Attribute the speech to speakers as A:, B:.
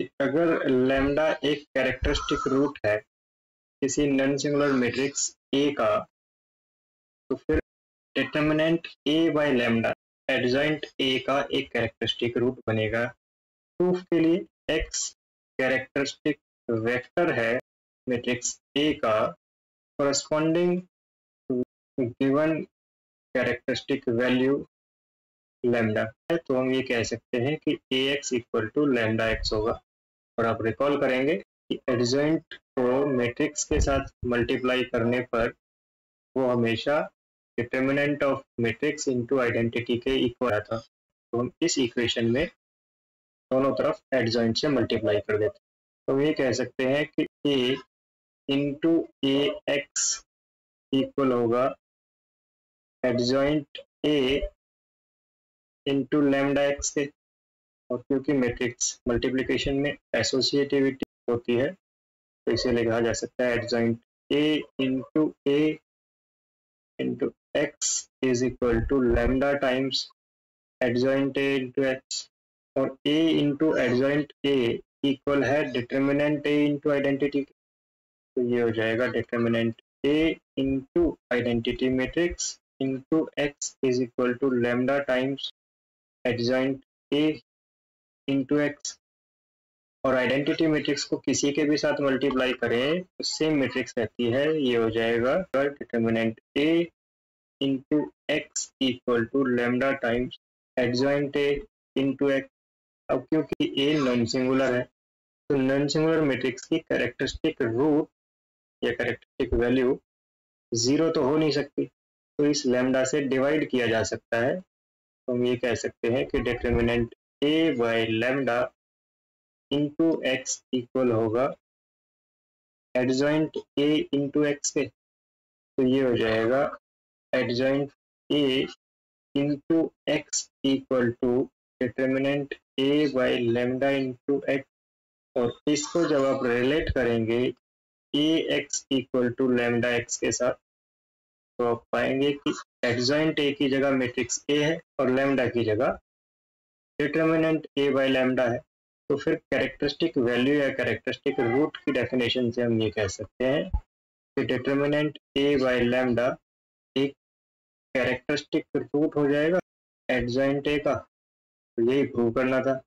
A: कि अगर लैम्डा एक कैरेक्टरिस्टिक रूट है किसी नॉन सिंगुलर मैट्रिक्स ए का, तो फिर determinant A by lambda adjoint A का एक कैरेक्टरिस्टिक रूट बनेगा। प्रूफ के लिए एक्स कैरेक्टरिस्टिक वेक्टर है मैट्रिक्स ए का, corresponding given characteristic value lambda है, तो हम ये कह सकते हैं कि ax equal to lambda x होगा। और आप रिकॉल करेंगे कि एडजॉइंट को मैट्रिक्स के साथ मल्टीप्लाई करने पर वो हमेशा determinant of matrix into identity के इक्वल था। तो हम इस इक्वेशन में दोनों तरफ एडजॉइंट से मल्टीप्लाई कर देते हैं। तो ये कह सकते हैं कि a into A X equal होगा adjoint a into lambda x के। और क्योंकि मैट्रिक्स मल्टीप्लिकेशन में एसोसिएटिविटी होती है, तो इसे लिखा जा सकता है adjoint a into x is equal to lambda times adjoint a into x. और a into adjoint a equal है डिटर्मिनेंट a इंटू आइडेंटिटी। तो ये हो जाएगा determinant a into identity matrix into x is equal to lambda times adjoint a into x. और identity matrix को किसी के भी साथ मल्टीप्लाई करें तो सेम मैट्रिक्स रहती है। ये हो जाएगा determinant a into x equal to lambda times adjoint a into x. अब क्योंकि a नॉन सिंगुलर है, तो नॉन सिंगुलर मैट्रिक्स की कैरेक्टरिस्टिक रूट या कैरेक्टरिस्टिक वैल्यू जीरो तो हो नहीं सकती, तो इस लैम्डा से डिवाइड किया जा सकता है। तो हम ये कह सकते हैं कि determinant a by lambda into x equal होगा एडजॉइंट a इंटू एक्स के। तो ये हो जाएगा adjoint a into x equal to determinant a by lambda into x. और इसको जब आप रिलेट करेंगे a x equal to lambda x के साथ, तो आप पाएंगे कि एडजॉइंट a की जगह मैट्रिक्स a है और लैम्डा की जगह डिटर्मिनेंट a बाय लैम्डा है। तो फिर कैरेक्टरिस्टिक वैल्यू या कैरेक्टरिस्टिक रूट की डेफिनेशन से हम ये कह सकते हैं कि डिटर्मिनेंट a बाय लैम्डा एक कैरेक्टरिस्टिक रूट हो जाएगा एडजॉइंट a का। तो यही प्रूव करना था।